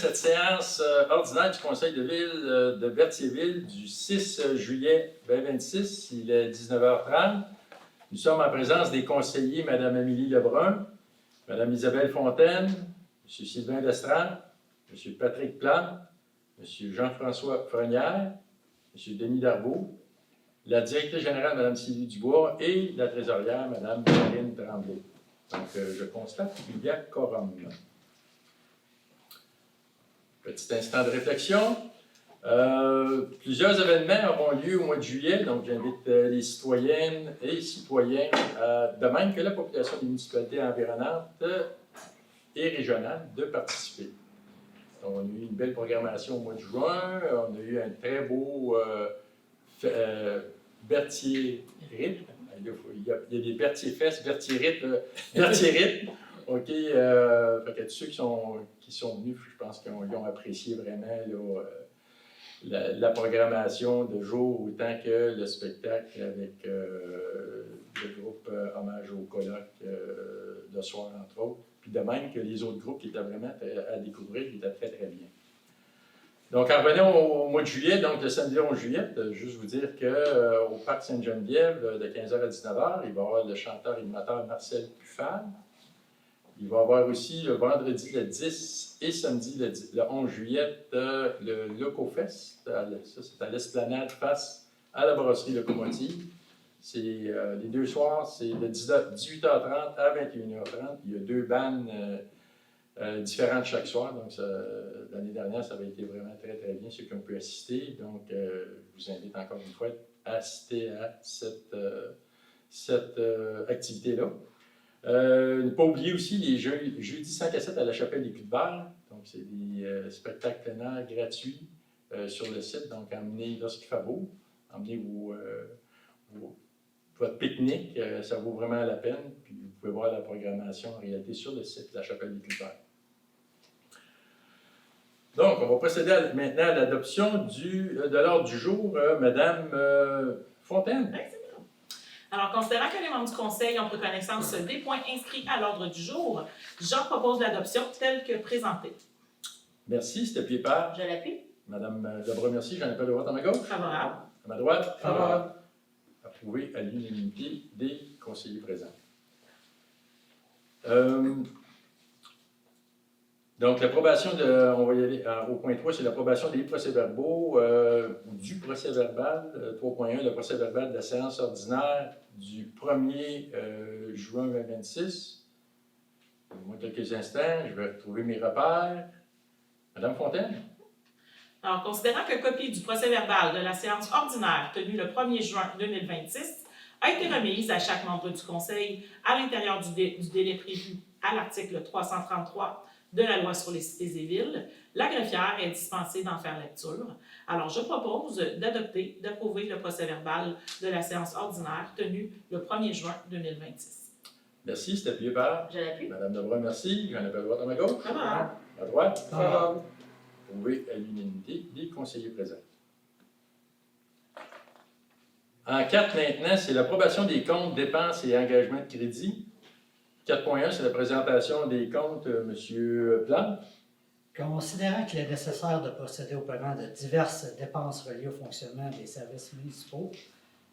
cette séance ordinaire du Conseil de ville de Berthierville du 6 juillet 2026. Il est 19h30. Nous sommes en présence des conseillers Mme Amélie Lebrun, Mme Isabelle Fontaine, M. Sylvain Lestrade, M. Patrick Plante, M. Jean-François Frenière, M. Denis Darbeau, la directrice générale Mme Sylvie Dubois et la trésorière Mme Karine Tremblay. Donc, je constate qu'il y a quorum. Petit instant de réflexion. Plusieurs événements auront lieu au mois de juillet, donc j'invite les citoyennes et citoyens, de même que la population des municipalités environnantes et régionales, de participer. Donc, on a eu une belle programmation au mois de juin, on a eu un très beau Berthier-Rite. Il y a des Berthier-Fest, Berthier-Rite, Berthier-Rite. OK, fait que tous ceux qui sont venus, je pense qu'ils ont apprécié vraiment là, la programmation de jour, autant que le spectacle avec le groupe Hommage au colloque de soir, entre autres. Puis de même que les autres groupes qui étaient vraiment à découvrir, qui étaient très, très bien. Donc, en revenant au mois de juillet, donc le samedi 11 juillet, juste vous dire qu'au Parc Sainte-Geneviève, de 15h à 19h, il va y avoir le chanteur-animateur Marcel Puffal. Il va y avoir aussi le vendredi le 10 et samedi le 11 juillet le LocoFest. Ça, c'est à l'Esplanade face à la brasserie Locomotive. C'est les deux soirs, c'est de 18h30 à 21h30. Il y a deux bandes différentes chaque soir. Donc, l'année dernière, ça avait été vraiment très, très bien, ceux qui ont pu assister. Donc, je vous invite encore une fois à assister à cette activité-là. Ne pas oublier aussi les jeudis 5 à 7 à la Chapelle des Culs-de-Verre. Donc, c'est des spectacles plein air gratuits sur le site. Donc, emmenez, lorsqu'il fait beau, emmenez votre pique-nique. Ça vaut vraiment la peine. Puis, vous pouvez voir la programmation en réalité sur le site de la Chapelle des Culs-de-Verre. Donc, on va procéder maintenant à l'adoption de l'ordre du jour. Madame Fontaine. Oui, c'est bon. Alors, considérant que les membres du Conseil ont pris connaissance des points inscrits à l'ordre du jour, j'en propose l'adoption telle que présentée. Merci. C'était appuyé par? Je l'appuie. Madame Lebrun, merci. J'en appelle de droite à ma gauche. Favorable. À ma droite. Favorable. Approuvé à l'unanimité des conseillers présents. Donc, l'approbation on va y aller au point 3, c'est l'approbation des procès-verbaux du procès-verbal 3.1, le procès-verbal de la séance ordinaire du 1er juin 2026. Moi, quelques instants, je vais retrouver mes repères. Madame Fontaine. Alors, considérant que copie du procès-verbal de la séance ordinaire tenue le 1er juin 2026 a été remise à chaque membre du Conseil à l'intérieur du délai prévu à l'article 333 de la loi sur les cités et villes, la greffière est dispensée d'en faire lecture. Alors, je propose d'approuver le procès-verbal de la séance ordinaire tenue le 1er juin 2026. Merci, c'est appuyé par? Je l'appuie. Madame Lebrun, merci. J'en appelle de droite à ma gauche. Favorable. À droite. Favorable. Approuvé à l'unanimité des conseillers présents. En 4 maintenant, c'est l'approbation des comptes, dépenses et engagements de crédit. 4.1, c'est la présentation des comptes, M. Plante. Considérant qu'il est nécessaire de procéder au paiement de diverses dépenses reliées au fonctionnement des services municipaux,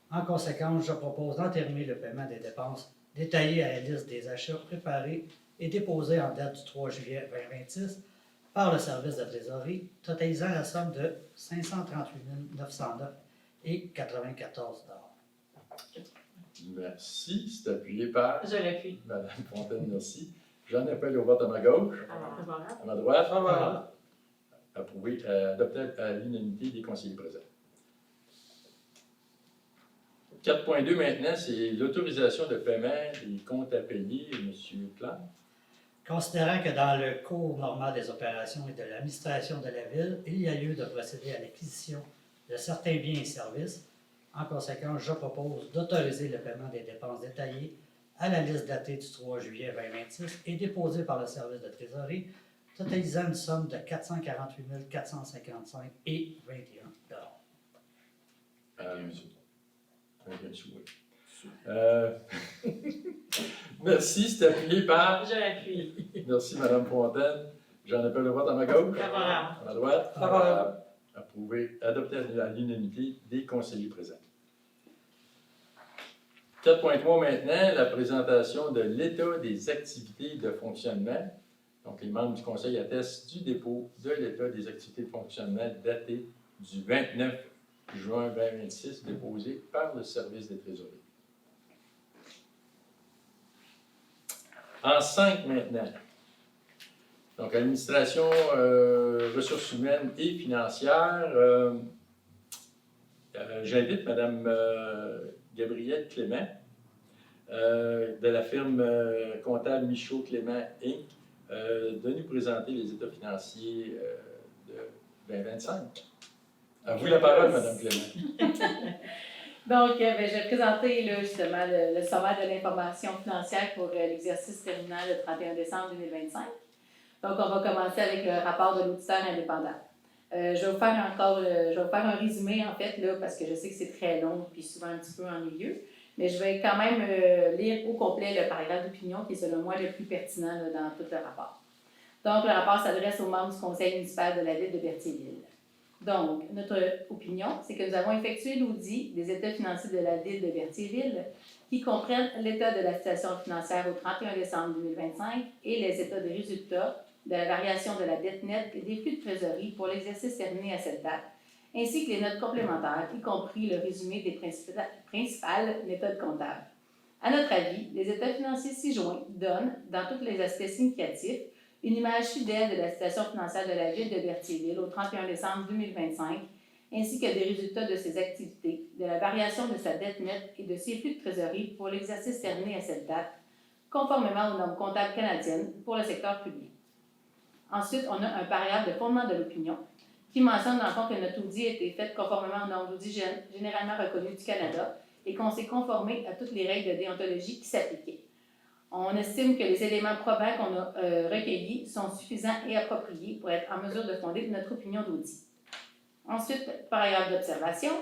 en conséquence, je propose d'entériner le paiement des dépenses détaillées à la liste des achats préparés et déposés en date du 3 juillet 2026 par le service de trésorerie, totalisant la somme de 538 909,94 $. Merci, c'est appuyé par? Je l'appuie. Madame Fontaine, merci. J'en appelle au vote à ma gauche. Favorable. À ma droite. Favorable. Approuvé, adopté à l'unanimité des conseillers présents. 4.2 maintenant, c'est l'autorisation de paiement des comptes à payer, M. Plante. Considérant que dans le cours normal des opérations et de l'administration de la Ville, il y a lieu de procéder à l'acquisition de certains biens et services, en conséquence, je propose d'autoriser le paiement des dépenses détaillées à la liste datée du 3 juillet 2026 et déposée par le service de trésorerie, totalisant une somme de 448 455,21 $. Merci, c'est appuyé par? Je l'appuie. Merci, Mme Fontaine. J'en appelle le vote à ma gauche. Favorable. À ma droite. Favorable. Approuvé, adopté à l'unanimité des conseillers présents. 4.3 maintenant, la présentation de l'état des activités de fonctionnement. Donc, les membres du conseil attestent du dépôt de l'état des activités de fonctionnement daté du 29 juin 2026, déposé par le service des trésoreries. En 5 maintenant. Donc, administration, ressources humaines et financières. J'invite Mme Gabrielle Clément de la firme comptable Michaud Clément Inc. De nous présenter les états financiers de 2025. À vous la parole, Mme Clément. Donc, je vais présenter là, justement le sommaire de l'information financière pour l'exercice terminant le 31 décembre 2025. Donc, on va commencer avec le rapport de l'auditeur indépendant. Je vais vous faire un résumé, en fait, là, parce que je sais que c'est très long puis souvent un petit peu ennuyeux. Mais je vais quand même lire au complet le paragraphe d'opinion qui est, selon moi, le plus pertinent là, dans tout le rapport. Donc, le rapport s'adresse aux membres du conseil municipal de la ville de Berthierville. Donc, notre opinion, c'est que nous avons effectué l'audit des états financiers de la ville de Berthierville qui comprennent l'état de la situation financière au 31 décembre 2025 et les états des résultats de la variation de la dette nette et des flux de trésorerie pour l'exercice terminé à cette date, ainsi que les notes complémentaires, y compris le résumé des principales méthodes comptables. À notre avis, les états financiers ci-joints donnent, dans tous les aspects significatifs, une image fidèle de la situation financière de la ville de Berthierville au 31 décembre 2025, ainsi que des résultats de ses activités, de la variation de sa dette nette et de ses flux de trésorerie pour l'exercice terminé à cette date, conformément aux normes comptables canadiennes pour le secteur public. Ensuite, on a un paragraphe de fondement de l'opinion qui mentionne dans le fond que notre audit a été fait conformément aux normes d'audit généralement reconnues du Canada et qu'on s'est conformé à toutes les règles de déontologie qui s'appliquaient. On estime que les éléments probants qu'on a recueillis sont suffisants et appropriés pour être en mesure de fonder notre opinion d'audit. Ensuite, paragraphe d'observation.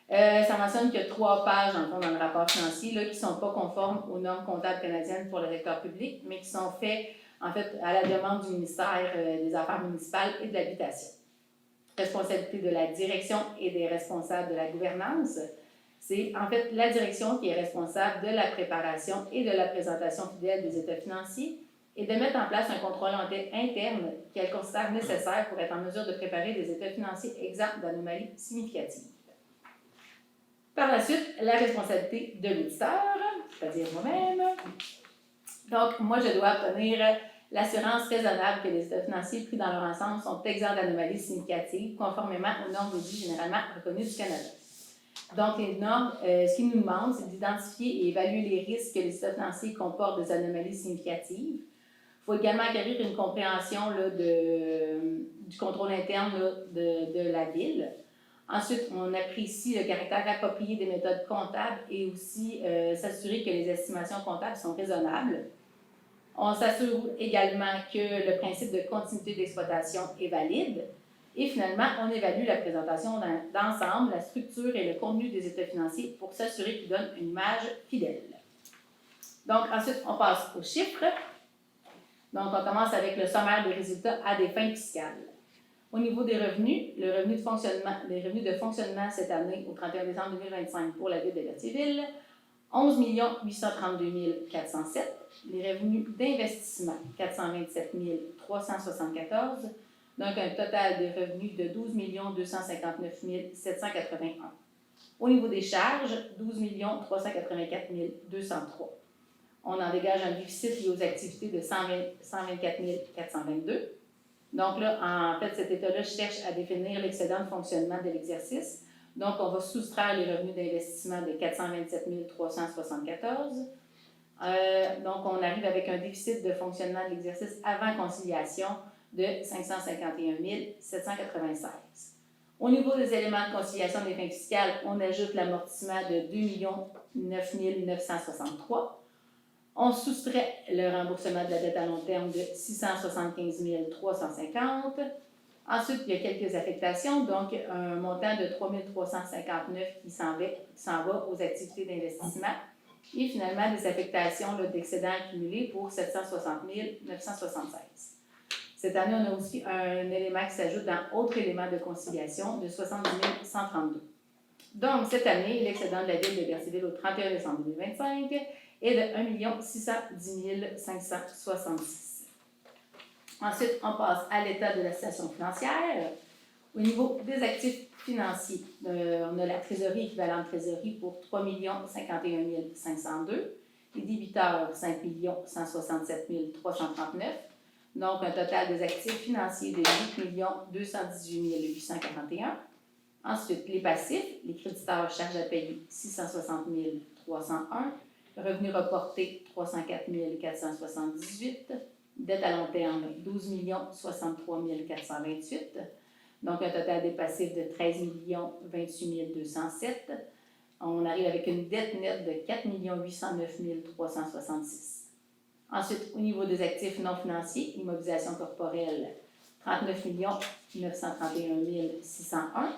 Ça mentionne qu'il y a 3 pages dans le rapport financier là, qui ne sont pas conformes aux normes comptables canadiennes pour le secteur public, mais qui sont faits en fait à la demande du ministère des Affaires municipales et de l'Habitation. Responsabilité de la direction et des responsables de la gouvernance. C'est en fait la direction qui est responsable de la préparation et de la présentation fidèle des états financiers et de mettre en place un contrôle interne qu'elle considère nécessaire pour être en mesure de préparer des états financiers exempts d'anomalies significatives. Par la suite, la responsabilité de l'auditeur, c'est-à-dire moi-même. Donc, moi, je dois obtenir l'assurance raisonnable que les états financiers pris dans leur ensemble sont exempts d'anomalies significatives conformément aux normes d'audit généralement reconnues du Canada. Donc, les normes, ce qu'ils nous demandent, c'est d'identifier et évaluer les risques que les états financiers comportent des anomalies significatives. Il faut également acquérir une compréhension là, du contrôle interne là, de la ville. Ensuite, on apprécie le caractère approprié des méthodes comptables et aussi s'assurer que les estimations comptables sont raisonnables. On s'assure également que le principe de continuité d'exploitation est valide. Et finalement, on évalue la présentation d'ensemble, la structure et le contenu des états financiers pour s'assurer qu'ils donnent une image fidèle. Donc, ensuite, on passe aux chiffres. Donc, on commence avec le sommaire des résultats à des fins fiscales. Au niveau des revenus, les revenus de fonctionnement cette année, au 31 décembre 2025 pour la ville de Berthierville, 11 832 407. Les revenus d'investissement, 427 374. Donc, un total de revenus de 12 259 781. Au niveau des charges, 12 384 203. On en dégage un déficit lié aux activités de 124 422. Donc là, en fait, cet état-là cherche à définir l'excédent de fonctionnement de l'exercice. Donc, on va soustraire les revenus d'investissement de 427 374. Donc, on arrive avec un déficit de fonctionnement de l'exercice avant conciliation de 551 796. Au niveau des éléments de conciliation des fins fiscales, on ajoute l'amortissement de 2 9 963. On soustrait le remboursement de la dette à long terme de 675 350. Ensuite, il y a quelques affectations, donc un montant de 3 359 qui s'en va aux activités d'investissement. Et finalement, des affectations d'excédents accumulés pour 760 976. Cette année, on a aussi un élément qui s'ajoute dans autre élément de conciliation de 70 132. Donc, cette année, l'excédent de la Ville de Berthierville au 31 décembre 2025 est de 1 610 566. Ensuite, on passe à l'état de la situation financière. Au niveau des actifs financiers, on a la trésorerie équivalente trésorerie pour 3 051 502, les débiteurs 5 167 339, donc un total des actifs financiers de 8 218 841. Ensuite, les passifs, les créditeurs charges à payer 660 301, revenus reportés 304 478, dette à long terme 12 63 428, donc un total des passifs de 13 28 207. On arrive avec une dette nette de 4 809 366. Ensuite, au niveau des actifs non financiers, immobilisation corporelle, 39 931 601.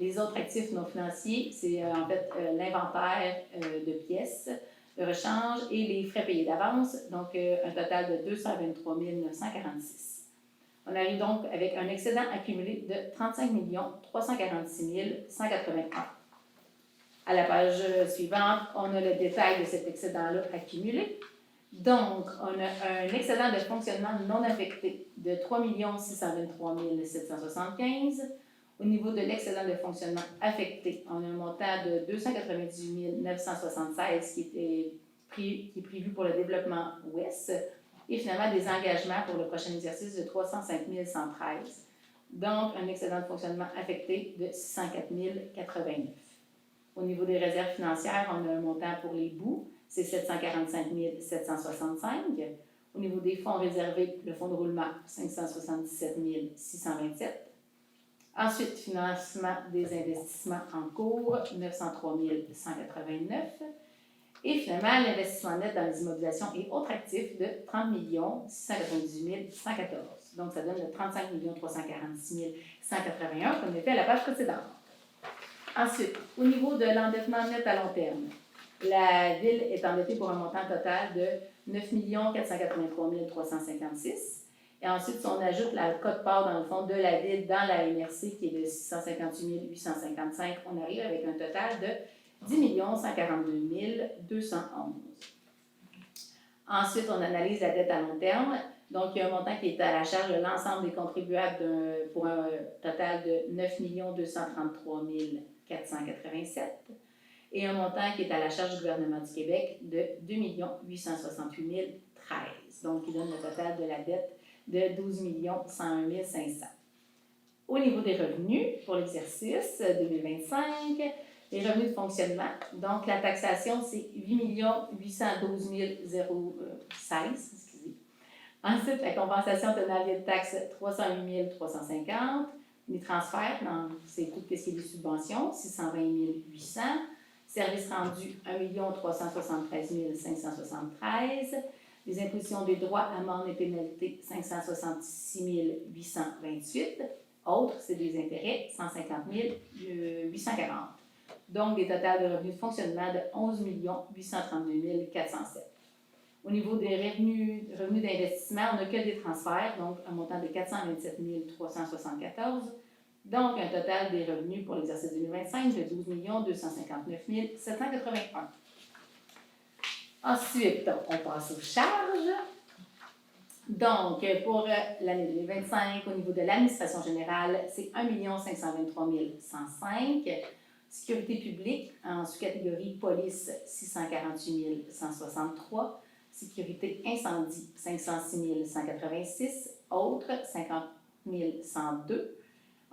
Les autres actifs non financiers, c'est en fait l'inventaire de pièces, le rechange et les frais payés d'avance, donc un total de 223 946. On arrive donc avec un excédent accumulé de 35 346 181. À la page suivante, on a le détail de cet excédent-là accumulé. Donc, on a un excédent de fonctionnement non affecté de 3 623 775. Au niveau de l'excédent de fonctionnement affecté, on a un montant de 298 976 qui est prévu pour le développement ouest et finalement des engagements pour le prochain exercice de 305 113. Donc, un excédent de fonctionnement affecté de 604 089. Au niveau des réserves financières, on a un montant pour les bouts, c'est 745 765. Au niveau des fonds réservés, le fonds de roulement, 577 627. Ensuite, financement des investissements en cours, 903 189. Et finalement, l'investissement net dans les immobilisations et autres actifs de 30 698 114. Donc, ça donne le 35 346 181 qu'on était à la page précédente. Ensuite, au niveau de l'endettement net à long terme, la Ville est endettée pour un montant total de 9 483 356. Et ensuite, si on ajoute la quote-part dans le fond de la Ville dans la MRC qui est de 658 855, on arrive avec un total de 10 142 211. Ensuite, on analyse la dette à long terme. Donc, il y a un montant qui est à la charge de l'ensemble des contribuables pour un total de 9 233 487 et un montant qui est à la charge du gouvernement du Québec de 2 868 013. Donc, qui donne le total de la dette de 12 101 500. Au niveau des revenus pour l'exercice 2025, les revenus de fonctionnement, donc la taxation, c'est 8 812 016. Ensuite, la compensation totale de taxes, 308 350. Les transferts, c'est tout ce qui est des subventions, 620 800. Services rendus, 1 373 573. Les impositions des droits, amendes et pénalités, 566 828. Autres, c'est des intérêts, 150 840. Donc, des totals de revenus de fonctionnement de 11 832 407. Au niveau des revenus d'investissement, on n'a que des transferts, donc un montant de 427 374. Donc, un total des revenus pour l'exercice 2025 de 12 259 781. Ensuite, on passe aux charges. Donc, pour l'année 2025, au niveau de l'administration générale, c'est 1 523 105. Sécurité publique, en sous-catégorie police, 648 163. Sécurité incendie, 506 186. Autres, 50 102.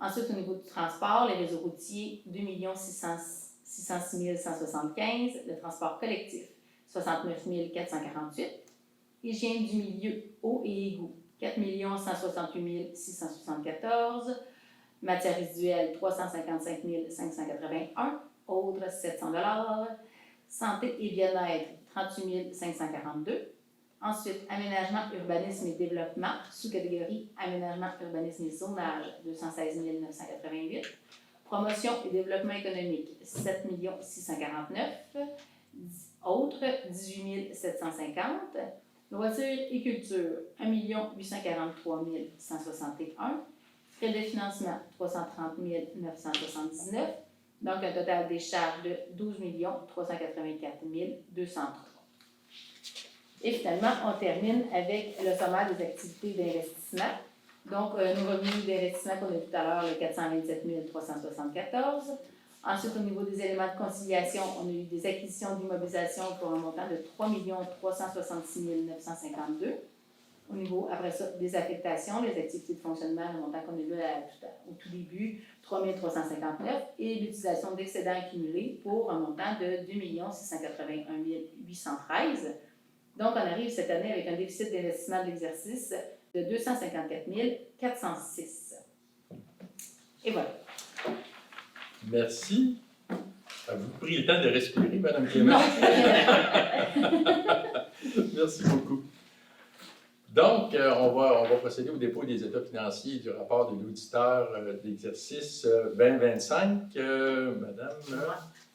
Ensuite, au niveau du transport, les réseaux routiers, 2 606 175. Le transport collectif, 69 448. Hygiène du milieu, eau et égouts, 4 168 674. Matières résiduelles, 355 581. Autres, 700 $. Santé et bien-être, 38 542. Ensuite, aménagement, urbanisme et développement, sous-catégorie aménagement, urbanisme et zonage, 216 988. Promotion et développement économique, 7 649. Autres, 18 750. Loisirs et culture, 1 843 161. Frais de financement, 330 979. Donc, un total des charges de 12 384 203. Et finalement, on termine avec le sommaire des activités d'investissement. Donc, nos revenus d'investissement qu'on a vu tout à l'heure, le 427 374. Ensuite, au niveau des éléments de conciliation, on a eu des acquisitions d'immobilisation pour un montant de 3 366 952. Au niveau, après ça, des affectations, les activités de fonctionnement, le montant qu'on a vu au tout début, 3 359. Et l'utilisation d'excédents accumulés pour un montant de 2 681 813. Donc, on arrive cette année avec un déficit d'investissement de l'exercice de 254 406. Et voilà. Merci. Avez-vous pris le temps de respirer, Mme Clément? Merci beaucoup. Donc, on va procéder au dépôt des états financiers du rapport de l'auditeur d'exercice 2025. Madame...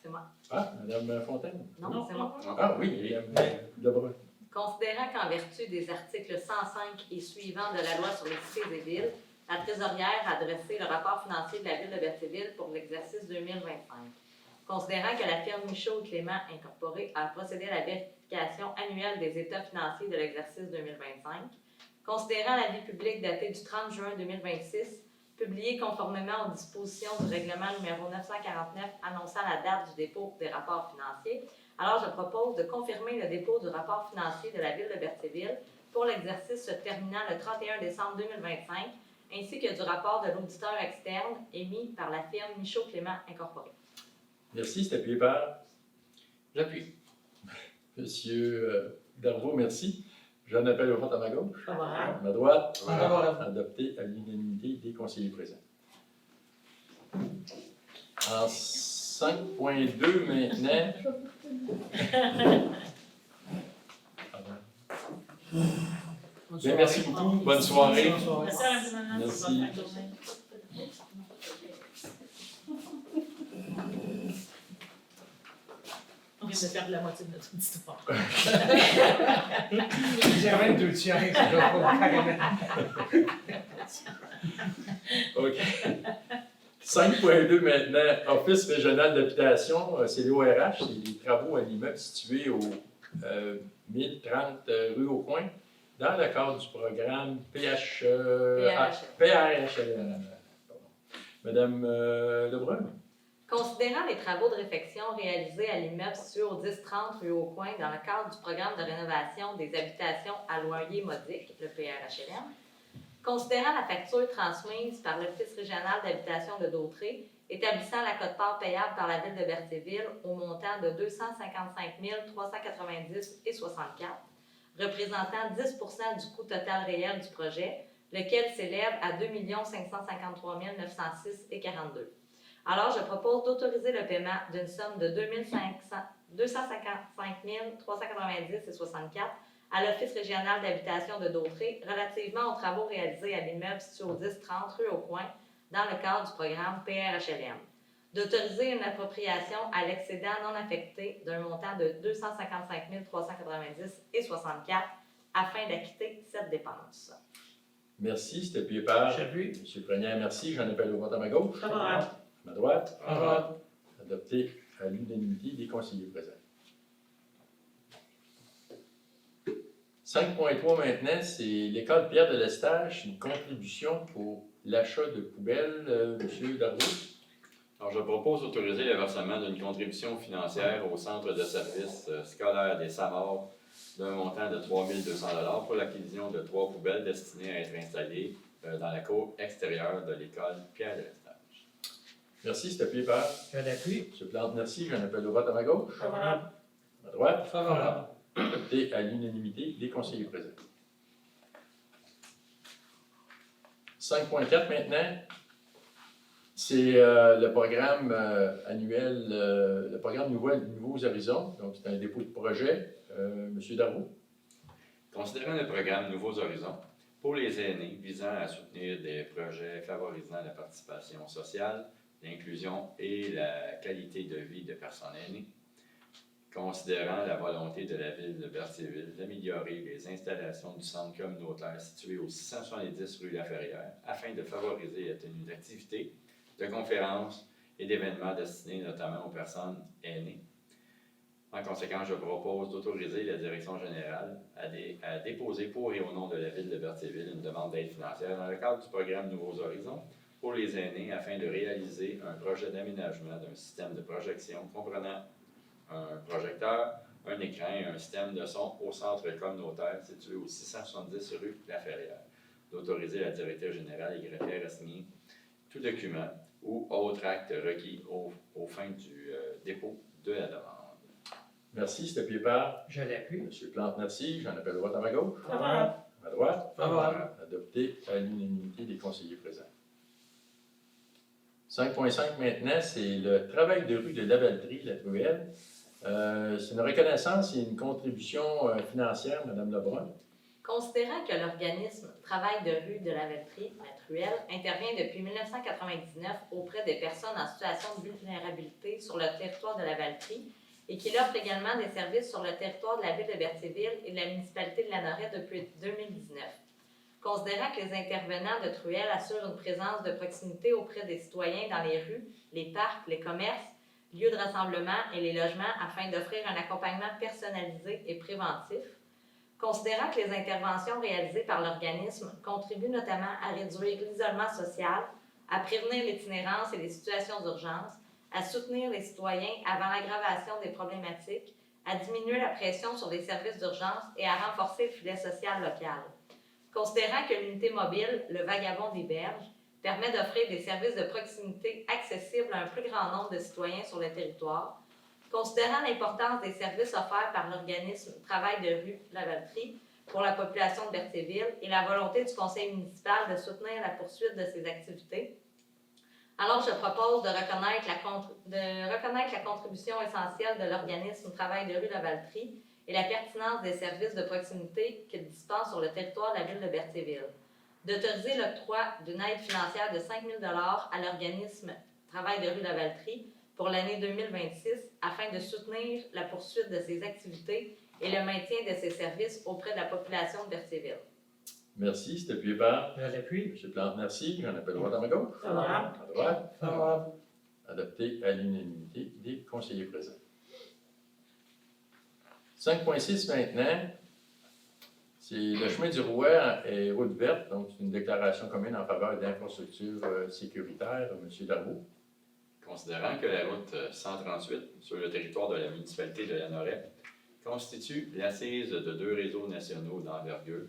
C'est moi. Ah, Madame Fontaine? Non, c'est moi. Ah oui, Madame Lebrun. Considérant qu'en vertu des articles 105 et suivants de la loi sur les cités et villes, la trésorière a dressé le rapport financier de la ville de Berthéville pour l'exercice 2025. Considérant que la firme Michaud-Clément Incorporée a procédé à la vérification annuelle des états financiers de l'exercice 2025, considérant l'avis public daté du 30 juin 2026, publié conformément aux dispositions du règlement numéro 949 annonçant la date du dépôt des rapports financiers, alors je propose de confirmer le dépôt du rapport financier de la ville de Berthéville pour l'exercice se terminant le 31 décembre 2025, ainsi que du rapport de l'auditeur externe émis par la firme Michaud-Clément Incorporée. Merci, c'est appuyé par J'appuie. Monsieur Darvaux, merci. J'en appelle au vote à ma gauche. Favorable. À ma droite. Favorable. Adopté à l'unanimité des conseillers présents. En 5.2 maintenant. Bien, merci beaucoup. Bonne soirée. Merci à la Madame. Merci. Bonne fin de journée. On vient de perdre la moitié de notre histoire. J'ai 22 tiers, je dois pas carrément. OK. 5.2 maintenant, Office régional d'habitation, c'est l'ORH, c'est les travaux à l'immeuble situé au 1030 rue au Coin, dans le cadre du programme PRHLM. Madame Lebrun? Considérant les travaux de réfection réalisés à l'immeuble situé au 1030 rue au Coin dans le cadre du programme de rénovation des habitations à loyer modique, le PRHLM, considérant la facture transmise par l'Office régional d'habitation de Dautré, établissant la quote-part payable par la ville de Berthéville au montant de 255 390,64, représentant 10 du coût total réel du projet, lequel s'élève à 2 553 906,42. Alors, je propose d'autoriser le paiement d'une somme de 255 390,64 à l'Office régional d'habitation de Dautré relativement aux travaux réalisés à l'immeuble situé au 1030 rue au Coin dans le cadre du programme PRHLM. D'autoriser une appropriation à l'excédent non affecté d'un montant de 255 390,64 afin d'acquitter cette dépense. Merci, c'est appuyé par J'appuie. M. Prenière, merci. J'en appelle au vote à ma gauche. Favorable. À ma droite. Favorable. Adopté à l'unanimité des conseillers présents. 5.3 maintenant, c'est l'école Pierre de Lestage, une contribution pour l'achat de poubelles. Monsieur Darvaux? Alors, je propose d'autoriser le versement d'une contribution financière au Centre de services scolaires des Samars d'un montant de 3 200 $ pour l'acquisition de 3 poubelles destinées à être installées dans la cour extérieure de l'école Pierre de Lestage. Merci, c'est appuyé par Je l'appuie. M. Plante, merci. J'en appelle au vote à ma gauche. Favorable. À ma droite. Favorable. Adopté à l'unanimité des conseillers présents. 5.4 maintenant, c'est le programme annuel, le programme Nouveaux Horizons. Donc, c'est un dépôt de projet. Monsieur Darvaux? Considérant le programme Nouveaux Horizons pour les aînés visant à soutenir des projets favorisant la participation sociale, l'inclusion et la qualité de vie de personnes aînées, considérant la volonté de la ville de Berthierville d'améliorer les installations du centre communautaire situé au 670 rue Laferrière afin de favoriser la tenue d'activités, de conférences et d'événements destinés notamment aux personnes aînées. En conséquence, je propose d'autoriser la direction générale à déposer pour et au nom de la ville de Berthierville une demande d'aide financière dans le cadre du programme Nouveaux Horizons pour les aînés afin de réaliser un projet d'aménagement d'un système de projection comprenant un projecteur, un écran et un système de son au centre communautaire situé au 670 rue Laferrière. D'autoriser la directrice générale et greffière à signer tout document ou autre acte requis aux fins du dépôt de la demande. Merci, c'était appuyé par Je l'appuie. M. Plante, merci. J'en appelle droite à ma gauche. Favorable. À droite. Favorable. Adopté à l'unanimité des conseillers présents. 5.5 maintenant, c'est le travail de rue de Lavaltrie, la Truelle. C'est une reconnaissance et une contribution financière, Mme Lebrun. Considérant que l'organisme Travail de rue de Lavaltrie, la Truelle, intervient depuis 1999 auprès des personnes en situation de vulnérabilité sur le territoire de Lavaltrie et qu'il offre également des services sur le territoire de la ville de Berthierville et de la municipalité de Lanoret depuis 2019. Considérant que les intervenants de Truelle assurent une présence de proximité auprès des citoyens dans les rues, les parcs, les commerces, lieux de rassemblement et les logements afin d'offrir un accompagnement personnalisé et préventif. Considérant que les interventions réalisées par l'organisme contribuent notamment à réduire l'isolement social, à prévenir l'itinérance et les situations d'urgence, à soutenir les citoyens avant l'aggravation des problématiques, à diminuer la pression sur les services d'urgence et à renforcer le filet social local. Considérant que l'unité mobile, le Vagabond des Berges, permet d'offrir des services de proximité accessibles à un plus grand nombre de citoyens sur le territoire, considérant l'importance des services offerts par l'organisme Travail de rue Lavaltrie pour la population de Berthierville et la volonté du conseil municipal de soutenir la poursuite de ces activités, alors je propose de reconnaître la contribution essentielle de l'organisme Travail de rue Lavaltrie et la pertinence des services de proximité qu'il dispense sur le territoire de la ville de Berthierville, d'autoriser l'octroi d'une aide financière de 5 000 $ à l'organisme Travail de rue Lavaltrie pour l'année 2026 afin de soutenir la poursuite de ses activités et le maintien de ses services auprès de la population de Berthierville. Merci, c'est appuyé par Je l'appuie. M. Plante, merci. J'en appelle droite à ma gauche. Favorable. À droite. Favorable. Adopté à l'unanimité des conseillers présents. 5.6 maintenant, c'est le chemin du Roi et route verte, donc c'est une déclaration commune en faveur d'infrastructures sécuritaires. M. Darboux. Considérant que la route 138 sur le territoire de la municipalité de Lanoret constitue l'assise de deux réseaux nationaux d'envergure,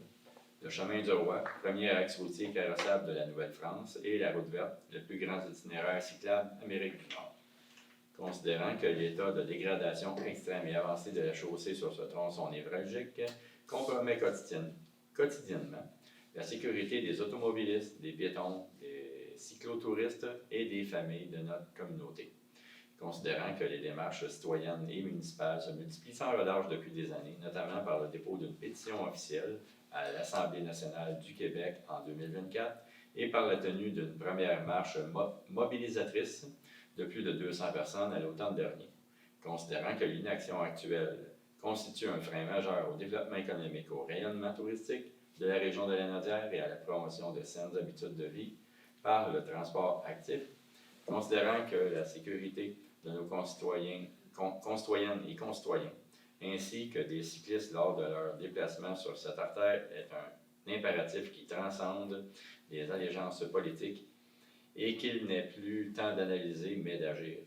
le chemin du Roi, premier axe routier carrossable de la Nouvelle-France, et la route verte, le plus grand itinéraire cyclable Amérique du Nord. Considérant que l'état de dégradation extrême et avancé de la chaussée sur ce tronçon névralgique compromet quotidiennement la sécurité des automobilistes, des piétons, des cyclotouristes et des familles de notre communauté. Considérant que les démarches citoyennes et municipales se multiplient sans relâche depuis des années, notamment par le dépôt d'une pétition officielle à l'Assemblée nationale du Québec en 2024 et par la tenue d'une première marche mobilisatrice de plus de 200 personnes à l'automne dernier. Considérant que l'inaction actuelle constitue un frein majeur au développement économique, au rayonnement touristique de la région de la Lanaudière et à la promotion de saines habitudes de vie par le transport actif, considérant que la sécurité de nos concitoyennes et concitoyens, ainsi que des cyclistes lors de leur déplacement sur cette artère est un impératif qui transcende les allégeances politiques et qu'il n'est plus temps d'analyser mais d'agir.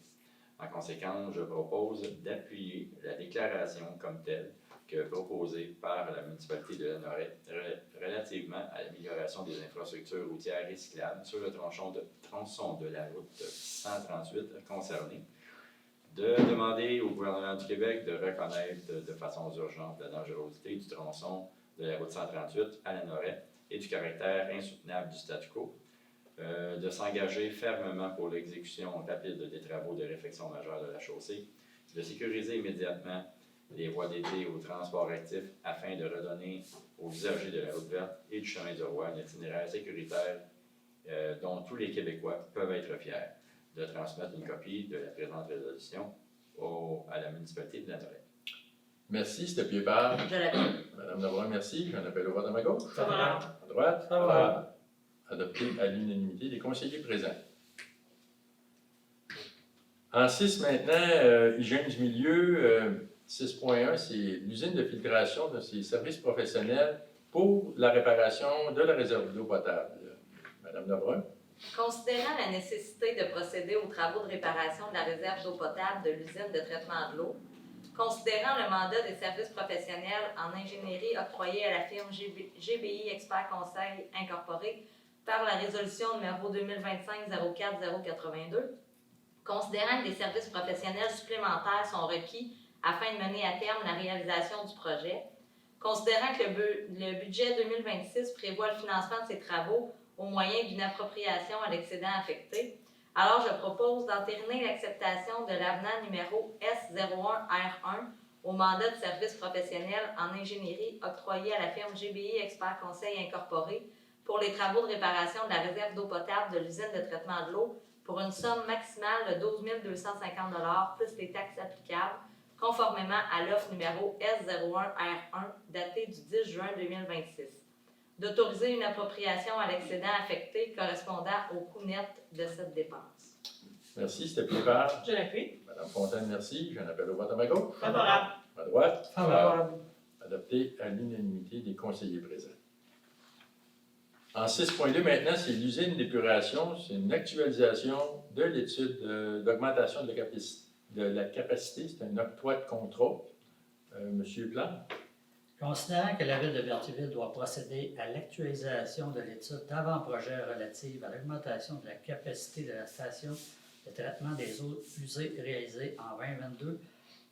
En conséquence, je propose d'appuyer la déclaration comme telle que proposée par la municipalité de Lanoret relativement à l'amélioration des infrastructures routières et cyclables sur le tronçon de la route 138 concernée, de demander au gouvernement du Québec de reconnaître de façon urgente la dangerosité du tronçon de la route 138 à Lanoret et du caractère insoutenable du statu quo, de s'engager fermement pour l'exécution rapide des travaux de réfection majeure de la chaussée, de sécuriser immédiatement les voies dédiées au transport actif afin de redonner aux usagers de la route verte et du chemin du Roi un itinéraire sécuritaire dont tous les Québécois peuvent être fiers, de transmettre une copie de la présente résolution à la municipalité de Lanoret. Merci, c'était appuyé par Je l'appelle. Madame Lebrun, merci. J'en appelle au vote à ma gauche. Favorable. À droite. Favorable. Adopté à l'unanimité des conseillers présents. En 6 maintenant, hygiène du milieu, 6.1, c'est l'usine de filtration de ses services professionnels pour la réparation de la réserve d'eau potable. Madame Lebrun. Considérant la nécessité de procéder aux travaux de réparation de la réserve d'eau potable de l'usine de traitement de l'eau, considérant le mandat des services professionnels en ingénierie octroyé à la firme GBI Expert Conseil Incorporé par la résolution numéro 2025-04082, considérant que des services professionnels supplémentaires sont requis afin de mener à terme la réalisation du projet, considérant que le budget 2026 prévoit le financement de ces travaux au moyen d'une appropriation à l'excédent affecté, alors je propose d'entériner l'acceptation de l'avenant numéro S01R1 au mandat de service professionnel en ingénierie octroyé à la firme GBI Expert Conseil Incorporé pour les travaux de réparation de la réserve d'eau potable de l'usine de traitement de l'eau pour une somme maximale de 12 250 $ plus les taxes applicables, conformément à l'offre numéro S01R1 datée du 10 juin 2026. D'autoriser une appropriation à l'excédent affecté correspondant au coût net de cette dépense. Merci, c'était appuyé par Je l'appuie. Madame Fontaine, merci. J'en appelle au vote à ma gauche. Favorable. À droite. Favorable. Adopté à l'unanimité des conseillers présents. En 6.2 maintenant, c'est l'usine d'épuration. C'est une actualisation de l'étude d'augmentation de la capacité. C'est un octroi de contrat. Monsieur Plante. Considérant que la Ville de Berthierville doit procéder à l'actualisation de l'étude d'avant-projet relative à l'augmentation de la capacité de la station de traitement des eaux usées réalisée en 2022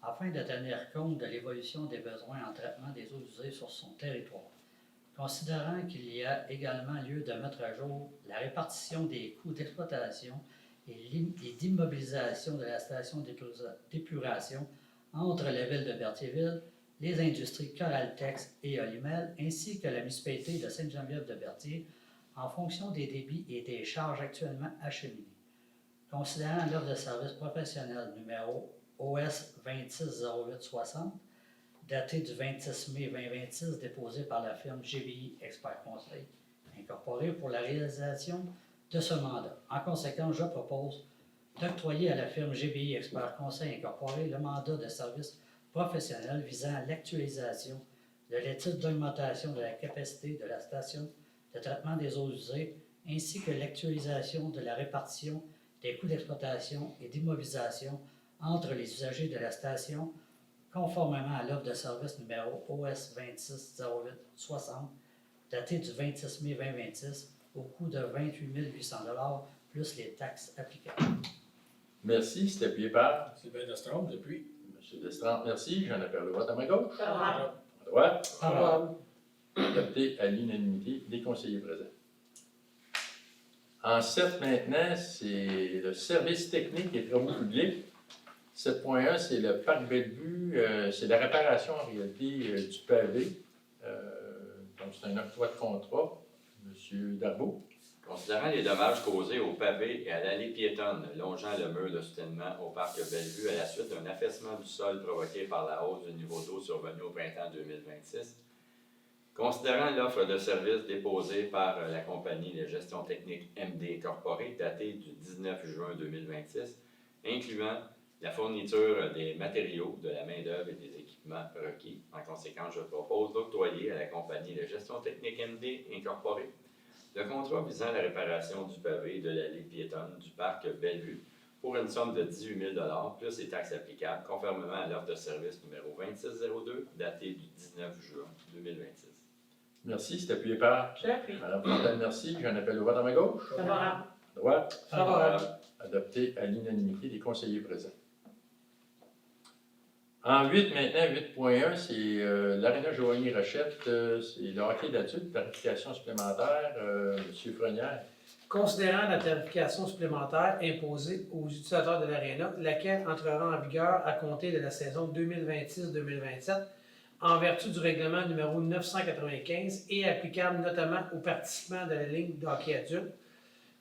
afin de tenir compte de l'évolution des besoins en traitement des eaux usées sur son territoire. Considérant qu'il y a également lieu de mettre à jour la répartition des coûts d'exploitation et d'immobilisation de la station d'épuration entre la Ville de Berthierville, les industries Coraltex et Olimel, ainsi que la municipalité de Sainte-Geneviève-de-Berthier, en fonction des débits et des charges actuellement acheminées. Considérant l'offre de service professionnel numéro OS 260860, datée du 26 mai 2026, déposée par la firme GBI Expert Conseil Incorporé pour la réalisation de ce mandat. En conséquence, je propose d'octroyer à la firme GBI Expert Conseil Incorporé le mandat de service professionnel visant à l'actualisation de l'étude d'augmentation de la capacité de la station de traitement des eaux usées, ainsi que l'actualisation de la répartition des coûts d'exploitation et d'immobilisation entre les usagers de la station, conformément à l'offre de service numéro OS 260860, datée du 26 mai 2026, au coût de 28 800 $ plus les taxes applicables. Merci, c'était appuyé par Sylvain Destraume, depuis. M. Destrante, merci. J'en appelle le vote à ma gauche. Favorable. À droite. Favorable. Adopté à l'unanimité des conseillers présents. En 7 maintenant, c'est le service technique et travaux publics. 7.1, c'est le parc Bellevue, c'est la réparation en réalité du pavé. Donc c'est un octroi de contrat. M. Darbeau. Considérant les dommages causés au pavé et à l'allée piétonne longeant le mur de soutènement au parc Bellevue à la suite d'un affaissement du sol provoqué par la hausse du niveau d'eau survenue au printemps 2026, considérant l'offre de service déposée par la compagnie de gestion technique MD Incorporée datée du 19 juin 2026, incluant la fourniture des matériaux, de la main-d'œuvre et des équipements requis. En conséquence, je propose d'octroyer à la compagnie de gestion technique MD Incorporée le contrat visant la réparation du pavé et de l'allée piétonne du parc Bellevue pour une somme de 18 000 $ plus les taxes applicables, conformément à l'offre de service numéro 2602, datée du 19 juin 2026. Merci, c'est appuyé par Je l'appuie. Mme Fontaine, merci. J'en appelle le vote à ma gauche. Favorable. À droite. Favorable. Adopté à l'unanimité des conseillers présents. En 8 maintenant, 8.1, c'est l'Arena Joanie Rochette, c'est le hockey d'adulte, tarification supplémentaire. M. Frenière. Considérant la tarification supplémentaire imposée aux utilisateurs de l'Arena, laquelle entrera en vigueur à compter de la saison 2026-2027 en vertu du règlement numéro 995 et applicable notamment aux participants de la Ligue de hockey adulte,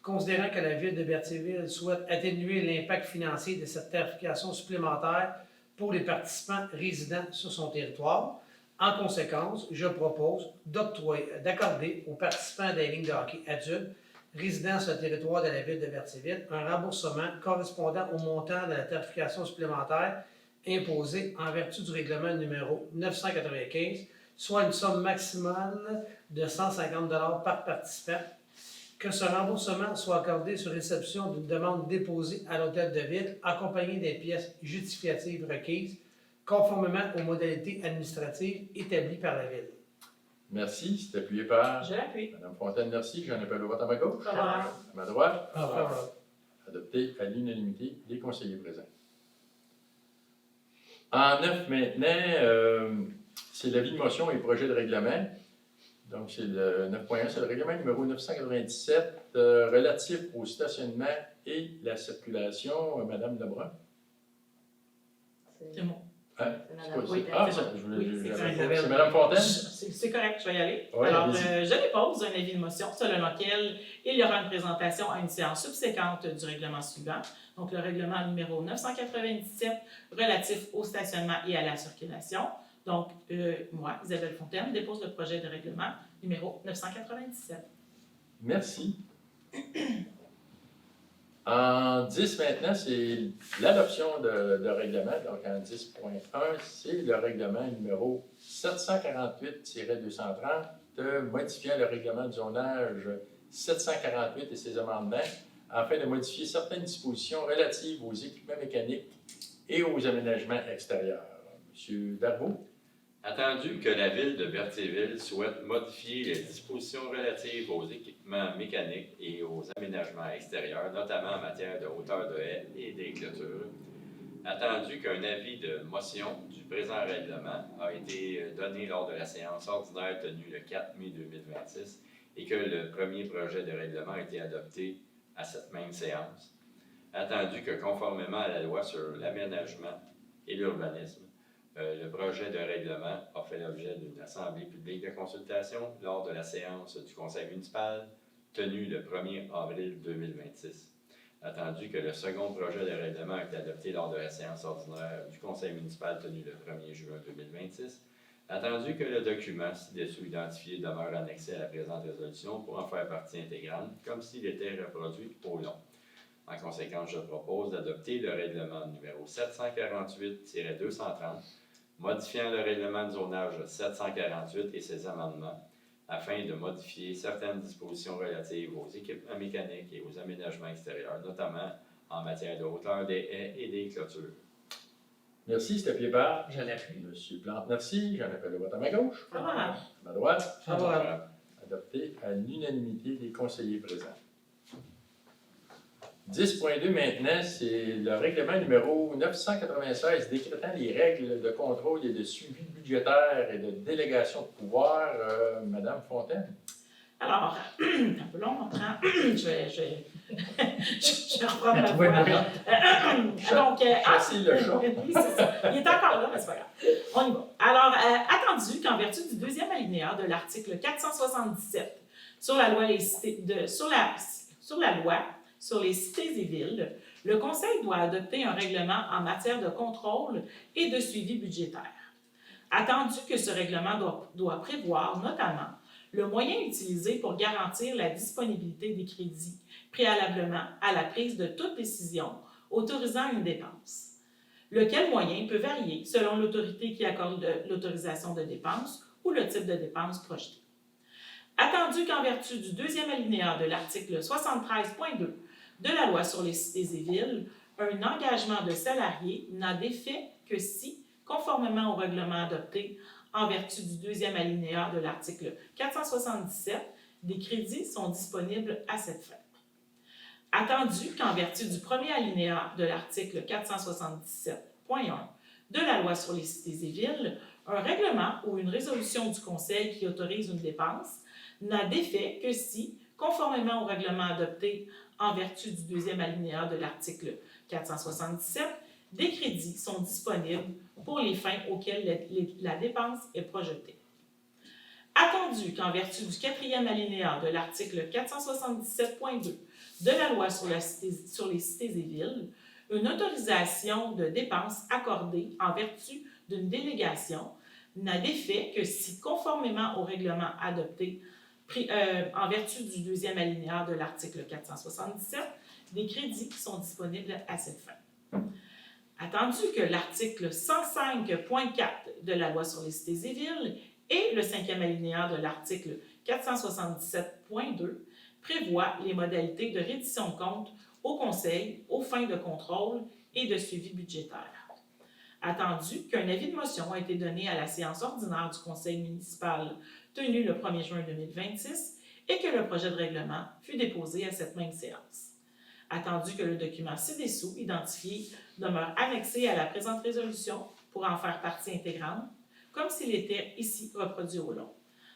considérant que la Ville de Berthierville souhaite atténuer l'impact financier de cette tarification supplémentaire pour les participants résidant sur son territoire. En conséquence, je propose d'accorder aux participants des lignes de hockey adultes résidant sur le territoire de la ville de Berthierville un remboursement correspondant au montant de la tarification supplémentaire imposée en vertu du règlement numéro 995, soit une somme maximale de 150 $ par participant, que ce remboursement soit accordé sur réception d'une demande déposée à l'hôtel de ville accompagnée des pièces justificatives requises conformément aux modalités administratives établies par la ville. Merci. C'est appuyé par Je l'appuie. Mme Fontaine, merci. J'en appelle au vote à ma gauche. Favorable. À ma droite. Favorable. Adopté à l'unanimité des conseillers présents. En 9 maintenant, c'est l'avis de motion et projet de règlement. Donc, c'est le 9.1, c'est le règlement numéro 997 relatif au stationnement et la circulation. Madame Lebrun. C'est bon. Hein? C'est C'est Madame quoi, Oui, c'est- Ah, c'est ça, je voulais- Oui, c'est j'avais- Isabelle. c'est Madame Fontaine? C'est correct, je vais y aller. Ouais, Alors, allez-y. je dépose un avis de motion selon lequel il y aura une présentation à une séance subséquente du règlement suivant. Donc, le règlement numéro 997 relatif au stationnement et à la circulation. Donc, moi, Isabelle Fontaine, dépose le projet de règlement numéro 997. Merci. En 10 maintenant, c'est l'adoption de règlement. Donc en 10.1, c'est le règlement numéro 748-230 modifiant le règlement de zonage 748 et ses amendements afin de modifier certaines dispositions relatives aux équipements mécaniques et aux aménagements extérieurs. Monsieur Darbo? Attendu que la ville de Berthierville souhaite modifier les dispositions relatives aux équipements mécaniques et aux aménagements extérieurs, notamment en matière de hauteur de haies et des clôtures, attendu qu'un avis de motion du présent règlement a été donné lors de la séance ordinaire tenue le 4 mai 2026 et que le premier projet de règlement a été adopté à cette même séance, attendu que conformément à la loi sur l'aménagement et l'urbanisme, le projet de règlement a fait l'objet d'une assemblée publique de consultation lors de la séance du conseil municipal tenue le 1er avril 2026. Attendu que le second projet de règlement a été adopté lors de la séance ordinaire du conseil municipal tenue le 1er juin 2026. Attendu que le document ci-dessous identifié demeure annexé à la présente résolution pour en faire partie intégrante, comme s'il était reproduit au long. En conséquence, je propose d'adopter le règlement numéro 748-230, modifiant le règlement de zonage 748 et ses amendements, afin de modifier certaines dispositions relatives aux équipements mécaniques et aux aménagements extérieurs, notamment en matière de hauteur des haies et des clôtures. Merci, c'est appuyé par Je l'appuie. Monsieur Plante, merci. J'en appelle le vote à ma gauche. Favorable. À ma droite. Favorable. Adopté à l'unanimité des conseillers présents. 10.2 maintenant, c'est le règlement numéro 996 décrétant les règles de contrôle et de suivi budgétaire et de délégation de pouvoir. Madame Fontaine. Alors, un peu long, on prend. je vais reprendre ma Trouvez voix. ma note. Donc, Chasser le chat. Oui, c'est ça. Il est encore là, mais c'est pas grave. On y va. Alors, attendu qu'en vertu du deuxième alinéa de l'article 477 sur la loi sur les cités et villes, le Conseil doit adopter un règlement en matière de contrôle et de suivi budgétaire. Attendu que ce règlement doit prévoir notamment le moyen utilisé pour garantir la disponibilité des crédits préalablement à la prise de toute décision autorisant une dépense, lequel moyen peut varier selon l'autorité qui accorde l'autorisation de dépense ou le type de dépense projetée. Attendu qu'en vertu du deuxième alinéa de l'article 73.2 de la loi sur les cités et villes, un engagement de salarié n'a d'effet que si, conformément au règlement adopté en vertu du deuxième alinéa de l'article 477, des crédits sont disponibles à cette fin. Attendu qu'en vertu du premier alinéa de l'article 477.1 de la loi sur les cités et villes, un règlement ou une résolution du Conseil qui autorise une dépense n'a d'effet que si, conformément au règlement adopté en vertu du deuxième alinéa de l'article 477, des crédits sont disponibles pour les fins auxquelles la dépense est projetée. Attendu qu'en vertu du quatrième alinéa de l'article 477.2 de la loi sur les cités et villes, une autorisation de dépenses accordée en vertu d'une délégation n'a d'effet que si, conformément au règlement adopté en vertu du deuxième alinéa de l'article 477, des crédits sont disponibles à cette fin. Attendu que l'article 105.4 de la Loi sur les cités et villes et le cinquième alinéa de l'article 477.2 prévoient les modalités de reddition de comptes au Conseil aux fins de contrôle et de suivi budgétaire. Attendu qu'un avis de motion a été donné à la séance ordinaire du Conseil municipal tenue le 1er juin 2026 et que le projet de règlement fut déposé à cette même séance. Attendu que le document ci-dessous identifié demeure annexé à la présente résolution pour en faire partie intégrante, comme s'il était ici reproduit au long.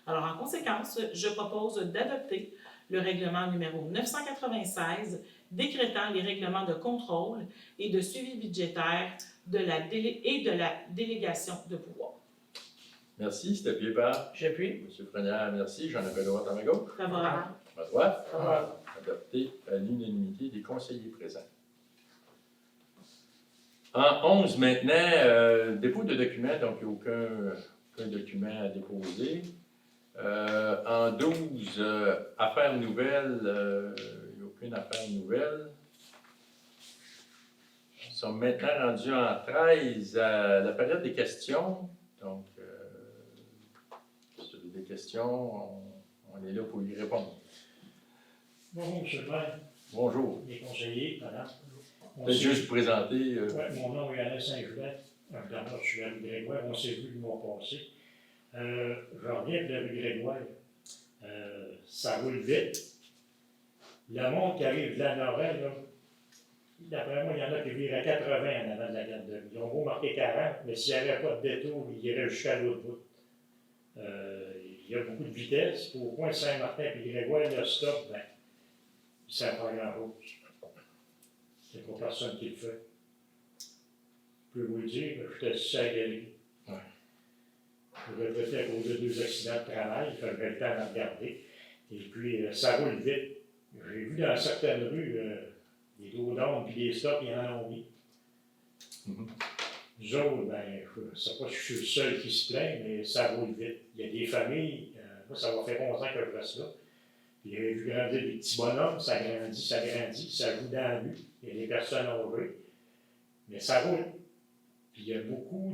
Alors, en conséquence, je propose d'adopter le règlement numéro 996 décrétant les règlements de contrôle et de suivi budgétaire de la délégation de pouvoir. Merci. C'est appuyé par J'appuie. M. Frenière. Merci. J'en appelle droite à ma gauche. Favorable. À ma droite. Adopté à l'unanimité des conseillers présents. En 11 maintenant, dépôt de documents, donc il n'y a aucun document à déposer. En 12, affaires nouvelles, il n'y a aucune affaire nouvelle. Nous sommes maintenant rendus en 13 à la période des questions. Donc, si vous avez des questions, on est là pour y répondre. Bonjour, M. le maire, Bonjour. les conseillers, madame. Peut-être juste vous présenter. Ouais, mon nom est Alain Saint-Julien, évidemment, je suis à rue Grégoire, on s'est vu le mois passé. Je reviens de la rue Grégoire. Ça roule vite. Le monde qui arrive de la Nord-Est, là, d'après moi, il y en a qui virent à 80 en avant de la garderie. Ils ont beau marquer 40, mais s'il n'y avait pas de détour, ils iraient jusqu'à l'autre bout. Il y a beaucoup de vitesse. Au coin de Saint-Martin et Grégoire, le stop, ben, il ne sert pas à grand-chose. C'est pas personne qui le fait. Je peux vous le dire, j'étais assis à la galerie. Ouais. Je retraité à cause de 2 accidents de travail, fait que j'avais le temps d'en regarder. Et puis, ça roule vite. J'ai vu dans certaines rues des dos d'ombre et des stops, ils en ont mis. Mhm. Nous autres, ben, je ne sais pas si je suis le seul qui se plaint, mais ça roule vite. Il y a des familles, moi, ça va faire 11 ans que je reste là. Puis j'ai vu grandir des petits bonhommes, ça grandit, ça joue dans la rue. Il y a des personnes âgées, mais ça roule. Puis il y a beaucoup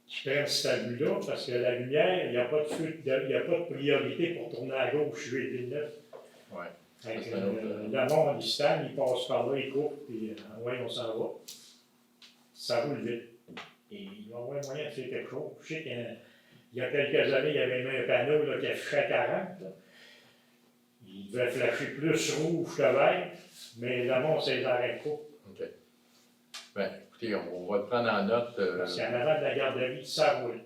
qui prennent cette vue-là parce que la lumière, il n'y a pas de feu, il n'y a pas de priorité pour tourner à gauche sur les Villeneuve. Ouais. Avec, Ça, c'est un autre, le monde, il stand, il passe par là, il coupe, puis ouais, on s'en va. Ça roule vite. Et il va y avoir moyen de faire quelque chose. Je sais qu'il y a quelques années, il y avait même un panneau là, qui affichait 40. Là. Il devait flasher plus rouge que vert, mais le monde, c'est les arrêts de coupe. OK. Bien, écoutez, on va le prendre en note. Parce qu'en avant de la garderie, ça roule.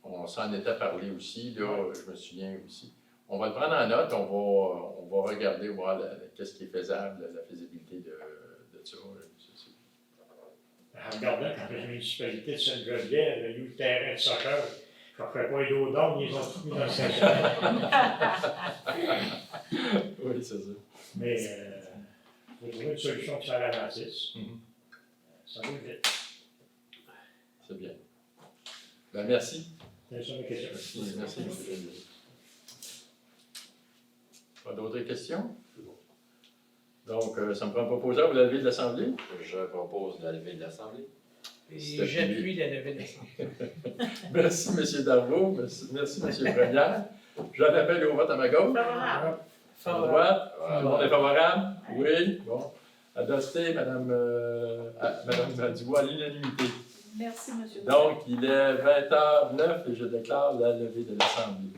On s'en était parlé aussi, là, je me souviens aussi. On va le prendre en note, on va regarder, voir qu'est-ce qui est faisable, la faisabilité de ça. En regardant, quand la municipalité de Sainte-Geneviève, il y a eu le terrain de soccer. Je ne ferais pas les dos d'or, ils ont tout mis dans le stationnement. Oui, c'est ça. Mais il faut trouver une solution qui soit ralentisse. Mhm. Ça roule vite. C'est bien. Ben, merci. C'est ça ma question. Merci, M. Gélier. Pas d'autres questions? Donc, ça me prend proposé à vous la levée de l'Assemblée. Je propose la levée de l'Assemblée. Et C'est j'appuie la levée de l'Assemblée. Merci, M. Darvaux. Merci, M. Frenière. J'en appelle au vote à ma gauche. Favorable. À ma droite. Tout le monde est favorable? Oui. Bon. Adopté, Madame Dubois, à l'unanimité. Merci, M. Donc, il est 20h09 et je déclare la levée de l'Assemblée.